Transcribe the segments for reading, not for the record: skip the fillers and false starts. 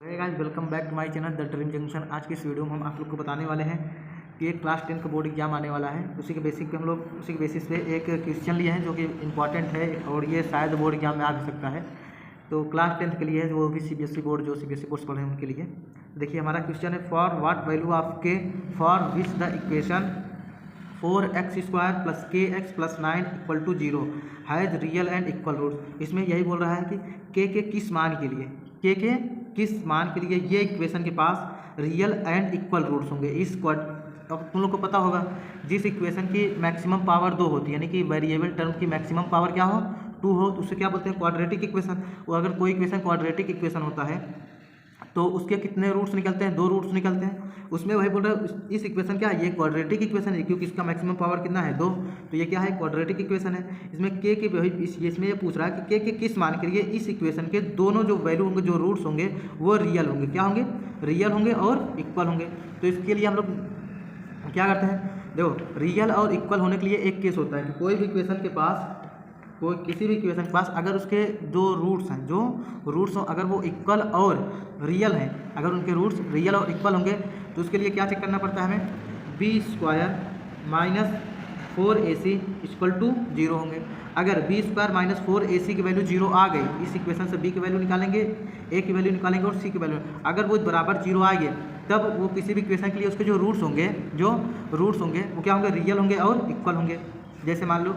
Hey guys, welcome back to my channel the dream junction. आज की इस video में हम आप लोग को बताने वाले हैं कि एक क्लास 10 का बोर्ड एग्जाम आने वाला है। उसी के बेसिस पे एक क्वेश्चन लिए हैं जो कि इम्पॉर्टेंट है और ये शायद बोर्ड एग्जाम में आ भी सकता है। तो क्लास 10 के लिए है, वो भी सीबीएसई बोर्ड, जो सीबीएसई बोर्ड्स पढ़ रहे हैं उनके लिए। देखिए, हमारा क्वेश्चन है for what value of k for which the equation 4x² + kx + 9 = 0 has real and equal roots. इसमें यही बोल रहा है कि के किस मान के लिए किस मान के लिए ये इक्वेशन के पास रियल एंड इक्वल रूट्स होंगे। अब तुम लोग को पता होगा, जिस इक्वेशन की मैक्सिमम पावर 2 होती है, यानी कि वेरिएबल टर्म की मैक्सिमम पावर क्या हो, 2 हो, तो उसे क्या बोलते हैं, क्वाड्रेटिक इक्वेशन। वो अगर कोई इक्वेशन क्वाड्रेटिक इक्वेशन होता है तो उसके कितने रूट्स निकलते हैं, 2 रूट्स निकलते हैं। उसमें वही बोल रहा है इस इक्वेशन क्या है, ये क्वाड्रेटिक इक्वेशन है, क्योंकि इसका मैक्सिमम पावर कितना है, 2। तो ये क्या है, क्वाड्रेटिक इक्वेशन है। इसमें के इसमें ये पूछ रहा है कि के किस मान के लिए इस इक्वेशन के दोनों जो वैल्यू होंगे, जो रूट्स होंगे, वो रियल होंगे। क्या होंगे, रियल होंगे और इक्वल होंगे। तो इसके लिए हम लोग क्या करते हैं, देखो, रियल और इक्वल होने के लिए एक केस होता है कि कोई भी इक्वेशन के पास, कोई किसी भी इक्वेशन के पास अगर उसके जो रूट्स हैं, अगर वो इक्वल और रियल हैं, अगर उनके रूट्स रियल और इक्वल होंगे, तो उसके लिए क्या चेक करना पड़ता है हमें, b² - 4ac = 0 होंगे। अगर b² - 4ac की वैल्यू 0 आ गई, इस इक्वेशन से b की वैल्यू निकालेंगे, a की वैल्यू निकालेंगे और c की वैल्यू, अगर वो बराबर 0 आ गए, तब वो किसी भी इक्वेशन के लिए उसके जो रूट्स होंगे वो क्या होंगे, रियल होंगे और इक्वल होंगे। जैसे मान लो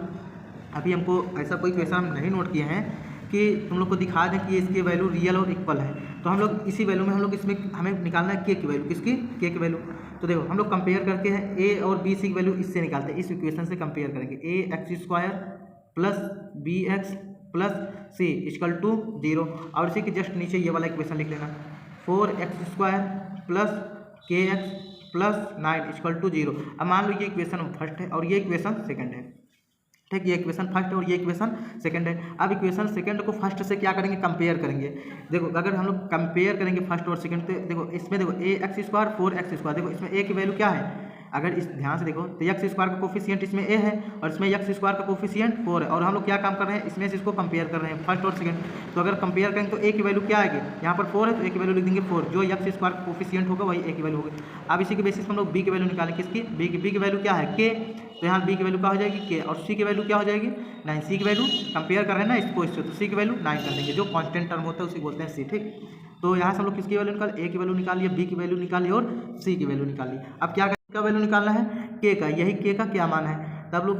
अभी हमको ऐसा कोई क्वेश्चन हम नहीं नोट किए हैं कि तुम लोग को दिखा दें कि इसकी वैल्यू रियल और इक्वल है, तो हम लोग इसी वैल्यू में इसमें हमें निकालना है के की वैल्यू। किसकी, के की वैल्यू। तो देखो, हम लोग कंपेयर करके हैं ए और बी सी की वैल्यू इससे निकालते हैं, इस इक्वेशन से कंपेयर करेंगे। ax² + bx + c = 0, और इसी के जस्ट नीचे ये वाला इक्वेशन लिख लेना, 4x² + kx + 9 = 0। अब मान लो ये इक्वेशन फर्स्ट है और ये इक्वेशन सेकंड है, ठीक। ये इक्वेशन फर्स्ट है और ये इक्वेशन सेकंड है। अब इक्वेशन सेकंड को फर्स्ट से क्या करेंगे, कंपेयर करेंगे। देखो, अगर हम लोग कंपेयर करेंगे फर्स्ट और सेकंड, तो देखो इसमें देखो ax² 4x², देखो इसमें a की वैल्यू क्या है, अगर इस ध्यान से देखो तो x² का कोफिशिएंट इसमें a है और इसमें x² का कोफिशिएंट 4 है, और हम लोग क्या काम कर रहे हैं, इसमें से इसको कंपेयर कर रहे हैं, फर्स्ट और सेकंड। तो अगर कंपेयर करेंगे तो a की वैल्यू क्या आएगी, यहाँ पर 4 है तो a की वैल्यू लिख देंगे 4, जो x² का कोफिशिएंट होगा वही a की वैल्यू होगी। अब इसी के बेसिस पर हम लोग b की वैल्यू निकालेंगे। किसकी, b की वैल्यू क्या है, k, तो यहाँ b की वैल्यू क्या हो जाएगी, k, और c की वैल्यू क्या हो जाएगी, 9। c की वैल्यू कंपेयर कर रहे हैं ना इसको इससे, तो c की वैल्यू 9 कर देंगे, जो कांस्टेंट टर्म होता है उसी बोलते हैं c, ठीक। तो यहाँ से हम लोग किसकी वैल्यू निकाल, a की वैल्यू निकाल लिया, b की वैल्यू निकाल ली और c की वैल्यू निकाल ली। अब क्या का वैल्यू निकालना है, k का, यही k का क्या मान है। तब लोग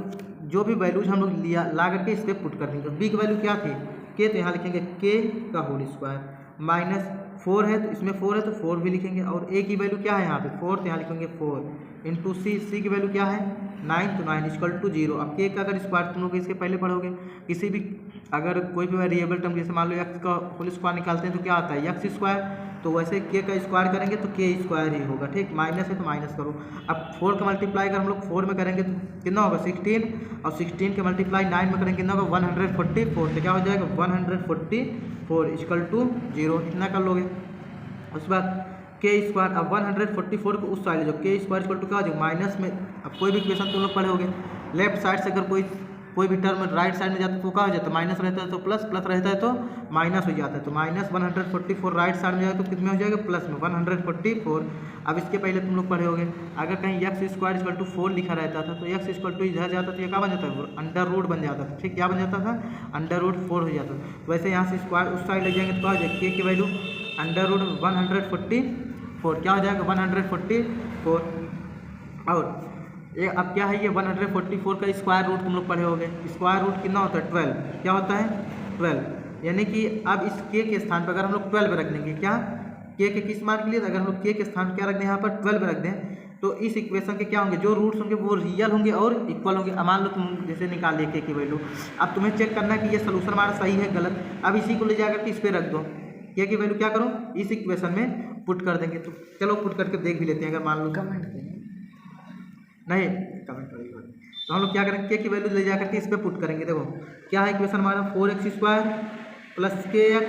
जो भी वैल्यूज हम लोग ला करके इस पर पुट कर देंगे। b की वैल्यू क्या थी, k, तो यहाँ लिखेंगे k का होल स्क्वायर, -4 है तो इसमें 4 है तो 4 भी लिखेंगे, और a की वैल्यू क्या है यहाँ पे 4, तो यहाँ लिखेंगे 4 इंटू c की वैल्यू क्या है 9, तो 9 = 0। अब k का अगर स्क्वायर तुम लोग इसके पहले पढ़ोगे, किसी भी अगर कोई भी वेरिएबल टर्म, जैसे मान लो x का होल स्क्वायर निकालते हैं तो क्या आता है x², तो वैसे k का स्क्वायर करेंगे तो k² ही होगा, ठीक। माइनस है तो माइनस करो। अब 4 का मल्टीप्लाई अगर हम लोग 4 में करेंगे तो कितना होगा, 16, और 16 के मल्टीप्लाई 9 में करेंगे कितना होगा, 144, तो क्या हो जाएगा 144 = 0, इतना कर लोगे। उसके बाद k², अब 144 को उस साइड ले जाओ, k² = क्या हो जाएगा, माइनस में। अब कोई भी इक्वेशन तुम लोग पढ़े होगे, लेफ्ट साइड से अगर कोई भी टर्म राइट साइड में जाता है तो क्या हो जाता है, माइनस रहता है तो प्लस, प्लस रहता है तो माइनस हो जाता है। तो -144 राइट साइड में जाएगा तो कितने हो जाएगा, प्लस में 144। अब इसके पहले तुम लोग पढ़े होगे, अगर कहीं x² = 4 लिखा रहता था तो x = इधर जाता तो ये क्या बन जाता है, अंडर रूट बन जाता था, ठीक। क्या बन जाता था, √4 हो जाता था। वैसे यहाँ से स्क्वायर उस साइड ले जाएंगे तो क्या हो जाएगा, k की वैल्यू √144, क्या हो जाएगा 144। और ये अब क्या है, ये 144 का स्क्वायर रूट तुम लोग पढ़े होगे, स्क्वायर रूट कितना होता है 12, क्या होता है 12, यानी कि अब इस k के स्थान पर अगर हम लोग 12 रख देंगे, क्या k के किस मान के लिए, अगर हम लोग k के स्थान पर क्या रख दें, यहाँ पर 12 रख दें, तो इस इक्वेशन के क्या होंगे, जो रूट्स होंगे वो रियल होंगे और इक्वल होंगे। अब मान लो तुम जैसे निकाल लिया k की वैल्यू, अब तुम्हें चेक करना है कि ये सोल्यूशन हमारा सही है गलत। अब इसी को ले जाकर के इस पर रख दो, k की वैल्यू क्या करो, इस इक्वेशन में पुट कर देंगे। तो चलो पुट करके देख भी लेते हैं, अगर मान लो कमेंट नहीं कमेंट करेंगे, तो हम लोग क्या करेंगे, के की वैल्यू ले जाकर के इस पर पुट करेंगे। देखो क्या है इक्वेशन हमारा, 4x² + kx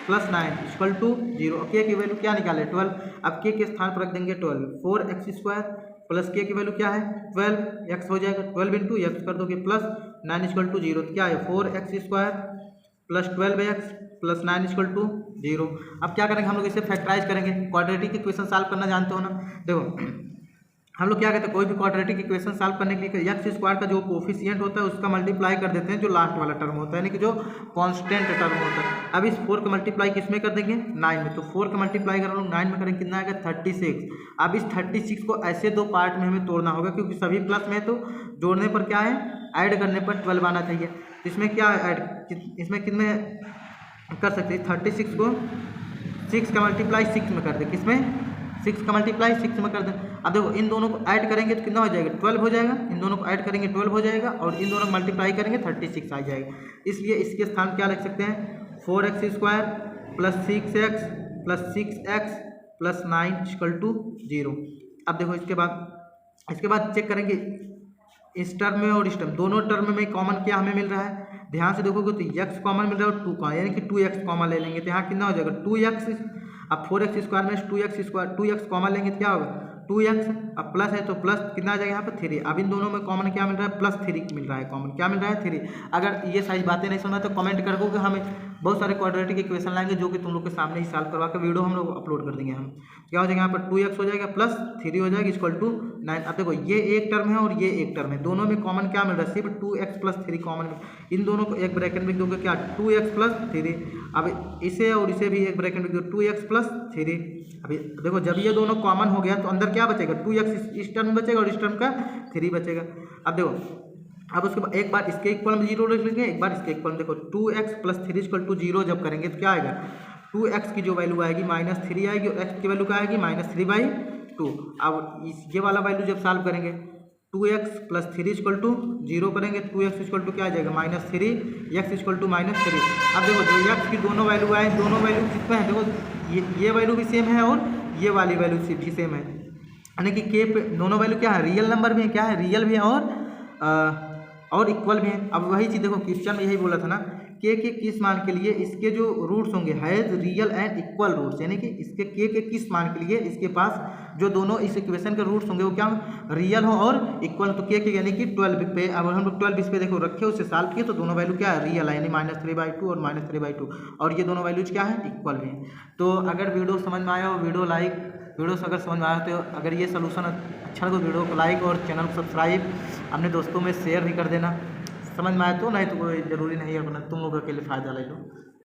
+ 9 = 0। के की वैल्यू क्या निकाले, 12। अब के स्स्थान पर रख देंगे 12, 4x² + k की वैल्यू क्या है 12, x हो जाएगा, 12 × x कर दोगे, +9 = 0, तो क्या है 4x² plus 12x plus 9 equal to 0। अब क्या करेंगे हम लोग, इसे फैक्टराइज करेंगे। क्वाड्रेटिक इक्वेशन सॉल्व करना जानते हो ना। देखो हम लोग क्या कहते हैं, कोई भी क्वाड्रेटिक इक्वेशन सॉल्व करने के लिए एक्स स्क्वायर का जो कोफिशिएंट होता है उसका मल्टीप्लाई कर देते हैं जो लास्ट वाला टर्म होता है, यानी कि जो कांस्टेंट टर्म होता है। अब इस 4 का मल्टीप्लाई किस में कर देंगे, 9 में। तो 4 का मल्टीप्लाई कर लो 9 में करेंगे, कितना आएगा 36। अब इस 36 को ऐसे दो पार्ट में हमें तोड़ना होगा क्योंकि सभी प्लस में है, तो जोड़ने पर क्या है, ऐड करने पर 12 आना चाहिए। इसमें क्या ऐड, इसमें कितने कर सकते हैं, 36 को 6 का मल्टीप्लाई 6 में कर दे, किसमें 6 का मल्टीप्लाई 6 में कर दें। अब देखो इन दोनों को ऐड करेंगे तो कितना हो जाएगा, 12 हो जाएगा। इन दोनों को ऐड करेंगे 12 हो जाएगा और इन दोनों को मल्टीप्लाई करेंगे 36 आ जाएगा। इसलिए इसके स्थान क्या लिख सकते हैं, 4x square plus 6x plus 6x plus 9 equal to 0। अब देखो इसके बाद चेक करेंगे इस टर्म में और इस टर्म, दोनों टर्म में कॉमन क्या हमें मिल रहा है। ध्यान से देखोगे तो x कॉमन मिल रहा है और 2 कॉमन, यानी कि 2x कॉमन ले लेंगे तो यहाँ कितना हो जाएगा 2x। अब 4x स्क्वायर में 2x स्क्वायर 2x कॉमन लेंगे तो क्या होगा 2x। अब प्लस है तो प्लस कितना आ जाएगा यहाँ पर 3। अब इन दोनों में कॉमन क्या मिल रहा है, प्लस 3 मिल रहा है। कॉमन क्या मिल रहा है 3। अगर ये सारी बातें नहीं समझ तो कमेंट कर दो कि हमें बहुत सारे क्वाड्रेटिक इक्वेशन लाएंगे जो कि तुम लोग के सामने ही सॉल्व करवा के वीडियो हम लोग अपलोड कर देंगे। हम क्या हो जाएगा यहाँ पर 2x हो जाएगा प्लस 3 हो जाएगा इक्वल टू 9। अब देखो ये एक टर्म है और ये एक टर्म है, दोनों में कॉमन क्या मिल रहा है, सिर्फ 2x प्लस 3 कॉमन। इन दोनों को एक ब्रैकेट में दोगे क्या 2x प्लस 3। अब इसे और इसे भी एक ब्रैकेट में दो 2x प्लस 3। अभी देखो जब ये दोनों कॉमन हो गया तो अंदर क्या बचेगा 2x इस टर्म बचेगा और इस टर्म का 3 बचेगा। अब देखो अब उसके बाद एक बार इसके इक्वल में 0 लिख लेंगे, एक बार इसके इक्वल में। देखो 2x प्लस 3 इक्वल टू 0 जब करेंगे तो क्या आएगा, 2x की जो वैल्यू आएगी -3 आएगी और x की वैल्यू क्या आएगी -3/2। अब ये वाला वैल्यू जब सॉल्व करेंगे 2x प्लस 3 इक्वल टू 0 करेंगे, 2x इक्वल टू क्या आ जाएगा -3, x इक्वल टू -3। अब देखो जो x की दोनों वैल्यू आए, दोनों वैल्यू कितने हैं, देखो ये वैल्यू भी सेम है और ये वाली वैल्यू भी सेम है, यानी कि के पे दोनों वैल्यू क्या है, रियल नंबर भी है, क्या है रियल भी है और इक्वल भी है। अब वही चीज़ देखो क्वेश्चन में यही बोला था ना, के किस मान के लिए इसके जो रूट्स होंगे has real and equal roots, यानी कि इसके के किस मान के लिए इसके पास जो दोनों इस इक्वेशन के रूट्स होंगे वो क्या रियल हो और इक्वल। तो के यानी कि 12 पे, अब हम लोग 12 इस पे देखो रखे उससे सॉल्व किए तो दोनों वैल्यू क्या है रियल है, यानी -3/2 और -3/2 और ये दोनों वैल्यूज क्या है इक्वल भी हैं। तो अगर वीडियो समझ में आया हो वीडियो से अगर समझ में आया तो अगर ये सोल्यूशन अच्छा लगे वीडियो को लाइक और चैनल को सब्सक्राइब अपने दोस्तों में शेयर भी कर देना। समझ में आए तो, नहीं तो कोई ज़रूरी नहीं है अपना तुम लोगों के लिए फ़ायदा ले लो।